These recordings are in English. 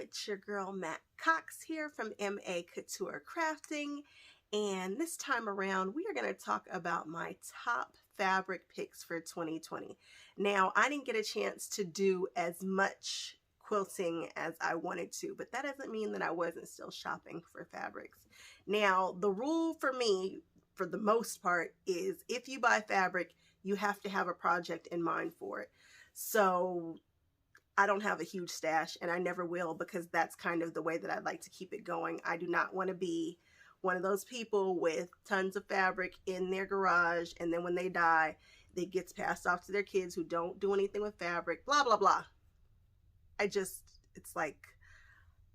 it's your girl Matt Cox here from MA Couture Crafting, and this time around we are going to talk about my top fabric picks for 2020. Now, I didn't get a chance to do as much quilting as I wanted to, but that doesn't mean that I wasn't still shopping for fabrics. Now, the rule for me, for the most part, is if you buy fabric, you have to have a project in mind for it. So I don't have a huge stash, and I never will, because that's kind of the way that I'd like to keep it going. I do not want to be one of those people with tons of fabric in their garage, and then when they die, it gets passed off to their kids who don't do anything with fabric, blah, blah, blah. It's like,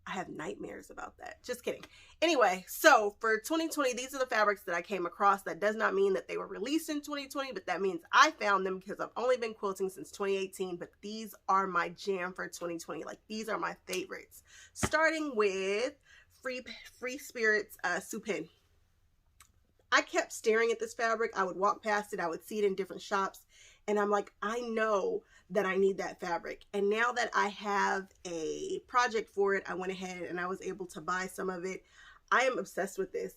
I have nightmares about that. Just kidding. Anyway, so for 2020, these are the fabrics that I came across. That does not mean that they were released in 2020, but that means I found them, because I've only been quilting since 2018, but these are my jam for 2020. Like, these are my favorites. Starting with Free Spirits Supin. I kept staring at this fabric. I would walk past it. I would see it in different shops, and I'm like, I know that I need that fabric. And now that I have a project for it, I went ahead and I was able to buy some of it. I am obsessed with this.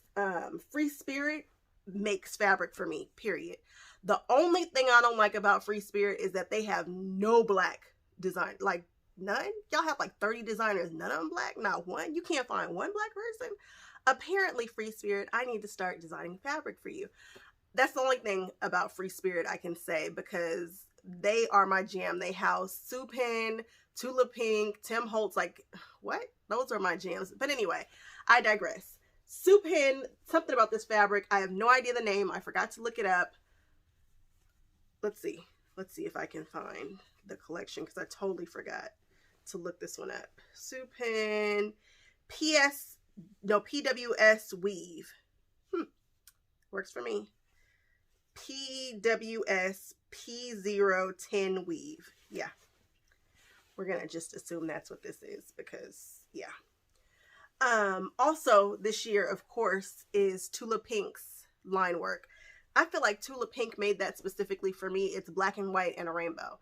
Free Spirit makes fabric for me, period. The only thing I don't like about Free Spirit is that they have no black design. Like, none? Y'all have like 30 designers, none of them black? Not one? You can't find one black person? Apparently, Free Spirit, I need to start designing fabric for you. That's the only thing about Free Spirit I can say, because they are my jam. They house Supin, Tula Pink, Tim Holtz. Like, what? Those are my jams. But anyway, I digress. Supin, something about this fabric. I have no idea the name. I forgot to look it up. Let's see. Let's see if I can find the collection, because I totally forgot to look this one up. Supin, PWS Weave. Works for me. PWS P010 Weave. Yeah. We're going to just assume that's what this is, because, yeah. Also, this year, of course, is Tula Pink's line work. I feel like Tula Pink made that specifically for me. It's black and white and a rainbow.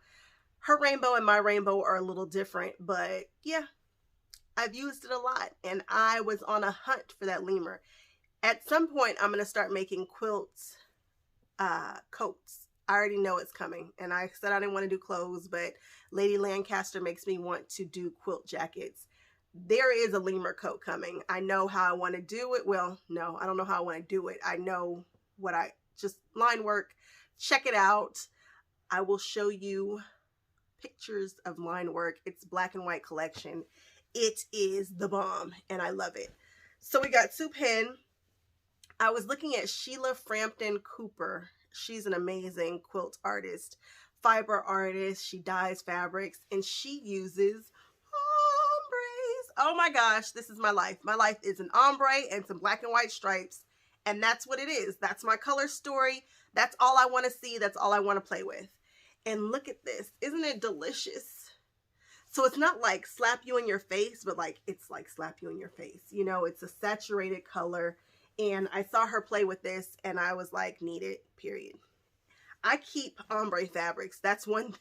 Her rainbow and my rainbow are a little different, but yeah, I've used it a lot, and I was on a hunt for that lemur. At some point, I'm going to start making quilts, coats. I already know it's coming, and I said I didn't want to do clothes, but Lady Lancaster makes me want to do quilt jackets. There is a lemur coat coming. I know how I want to do it. Well, no, I don't know how I want to do it. I know what just line work. Check it out. I will show you pictures of line work. It's black and white collection. It is the bomb, and I love it. So we got Supin. I was looking at Sheila Frampton Cooper. She's an amazing quilt artist, fiber artist. She dyes fabrics, and she uses ombres. Oh my gosh, this is my life. My life is an ombre and some black and white stripes, and that's what it is. That's my color story. That's all I want to see. That's all I want to play with. And look at this. Isn't it delicious? So it's not like slap you in your face, but like, it's like slap you in your face. You know, it's a saturated color. And I saw her play with this, and I was like, need it, period. I keep ombre fabrics. That's one.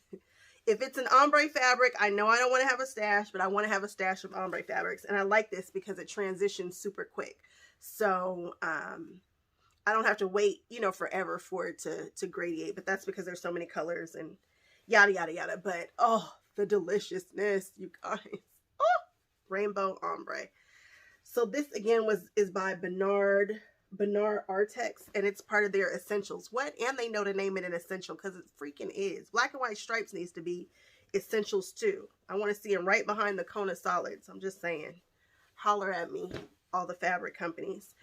If it's an ombre fabric, I know I don't want to have a stash, but I want to have a stash of ombre fabrics. And I like this because it transitions super quick. So I don't have to wait, you know, forever for it to gradiate. But that's because there's so many colors and yada, yada, yada. But, oh, the deliciousness, you guys. Oh, rainbow ombre. So this again is by Bernard Artex, and it's part of their essentials. What? And they know to name it an essential, because it freaking is. Black and white stripes needs to be essentials too. I want to see them right behind the Kona solids. I'm just saying. Holler at me, all the fabric companies.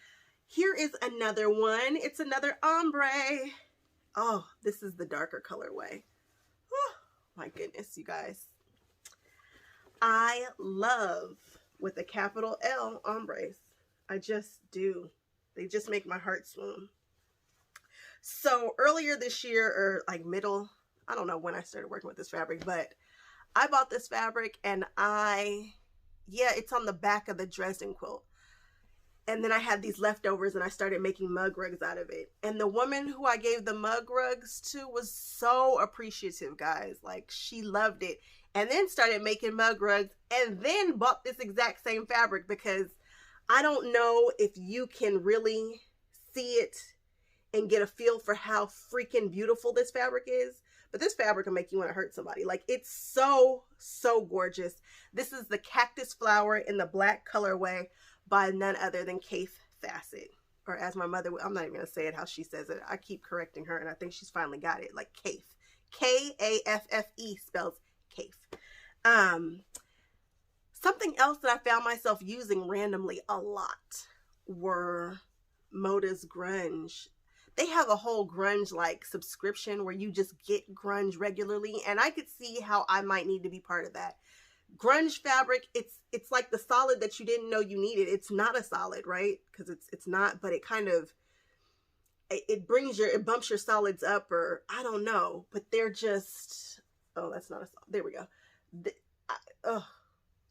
Here is another one. It's another ombre. Oh, this is the darker colorway. Oh, my goodness, you guys. I love, with a capital L, ombres. I just do. They just make my heart swoon. So earlier this year, or like middle, I don't know when I started working with this fabric, but I bought this fabric, and it's on the back of the Dresden quilt. And then I had these leftovers, and I started making mug rugs out of it. And the woman who I gave the mug rugs to was so appreciative, guys. Like, she loved it. and then started making mug rugs, and then bought this exact same fabric because I don't know if you can really see it and get a feel for how freaking beautiful this fabric is, but this fabric will make you want to hurt somebody. Like, it's so, so gorgeous. This is the cactus flower in the black colorway by none other than Kaif Fassett. Or as my mother, I'm not even going to say it how she says it. I keep correcting her, and I think she's finally got it. Like Kaif. K-A-F-F-E spells Kaif. Something else that I found myself using randomly a lot were Moda's grunge. They have a whole grunge like subscription where you just get grunge regularly, and I could see how I might need to be part of that. Grunge fabric, it's like the solid that you didn't know you needed. It's not a solid, right? Because it's not, but it kind of, it bumps your solids up, or I don't know, but they're just, oh, that's not a solid. There we go.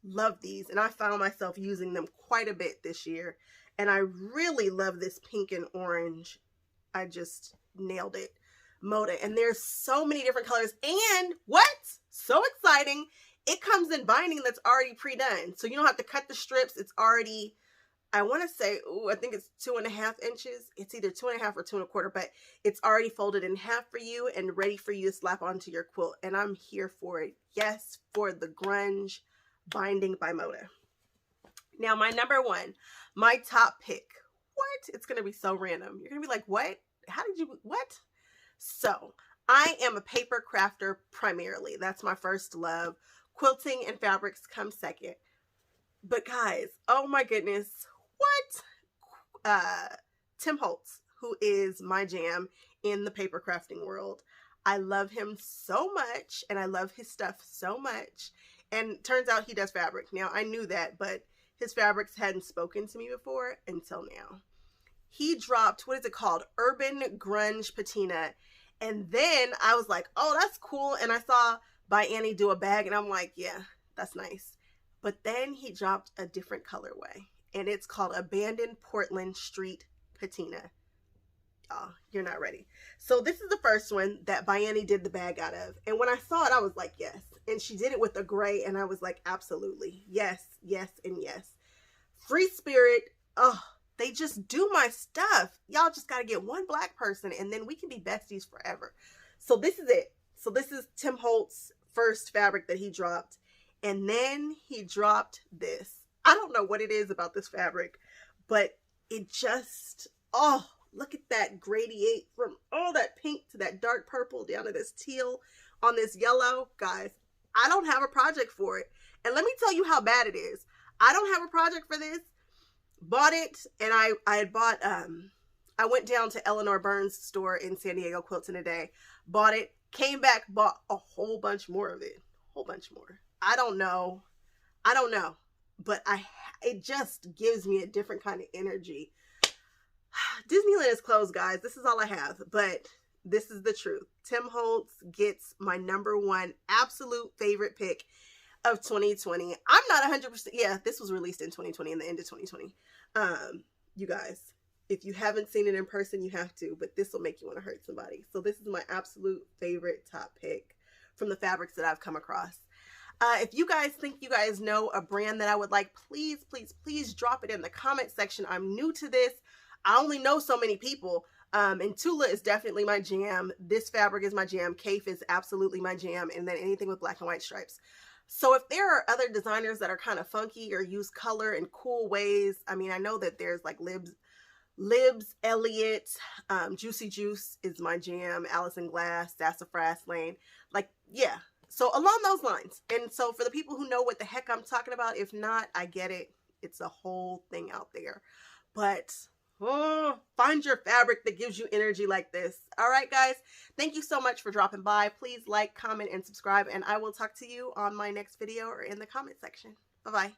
Love these, and I found myself using them quite a bit this year, and I really love this pink and orange. I just nailed it. Moda, and there's so many different colors, and what? So exciting. It comes in binding that's already pre-done. So you don't have to cut the strips. It's already, I want to say, I think it's 2.5 inches. It's either 2.5 or 2.25, but it's already folded in half for you and ready for you to slap onto your quilt. And I'm here for it. Yes, for the grunge binding by Moda. Now, my number one, my top pick. What? It's going to be so random. You're going to be like, what? How did you, what? So I am a paper crafter primarily. That's my first love. Quilting and fabrics come second. But guys, oh my goodness, what? Tim Holtz, who is my jam in the paper crafting world. I love him so much, and I love his stuff so much. And turns out he does fabric. Now, I knew that, but his fabrics hadn't spoken to me before until now. He dropped, what is it called? Urban Grunge Patina. And then I was like, oh, that's cool. And I saw By Annie do a bag, and I'm like, yeah, that's nice. But then he dropped a different colorway, and it's called Abandoned Portland Street Patina. Oh, you're not ready. So this is the first one that By Annie did the bag out of. And when I saw it, I was like, yes. And she did it with a gray, and I was like, absolutely. Yes, yes, and yes. Free Spirit. Oh, they just do my stuff. Y'all just got to get one black person, and then we can be besties forever. So this is it. So this is Tim Holtz's first fabric that he dropped. And then he dropped this. I don't know what it is about this fabric, but it just, oh, look at that gradiate from all that pink to that dark purple down to this teal on this yellow. Guys, I don't have a project for it. And let me tell you how bad it is. I don't have a project for this. Bought it, and I had bought, I went down to Eleanor Burns' store in San Diego, Quilting a Day, bought it, came back, bought a whole bunch more of it. A whole bunch more. I don't know, but it just gives me a different kind of energy. Disneyland is closed, guys. This is all I have, but this is the truth. Tim Holtz gets my number one absolute favorite pick of 2020. I'm not 100%. Yeah, this was released in 2020, in the end of 2020. You guys, if you haven't seen it in person, you have to, but this will make you want to hurt somebody. So this is my absolute favorite top pick from the fabrics that I've come across. If you guys think you guys know a brand that I would like, please, please, please drop it in the comment section. I'm new to this. I only know so many people. And Tula is definitely my jam. This fabric is my jam. Kaif is absolutely my jam. And then anything with black and white stripes. So if there are other designers that are kind of funky or use color in cool ways, I mean, I know that there's like Libs, Elliot, Juicy Juice is my jam. Allison Glass, Sassafras Lane. Like, yeah. So along those lines. And so for the people who know what the heck I'm talking about, if not, I get it. It's a whole thing out there. But find your fabric that gives you energy like this. All right, guys. Thank you so much for dropping by. Please like, comment, and subscribe. And I will talk to you on my next video or in the comment section. Bye-bye.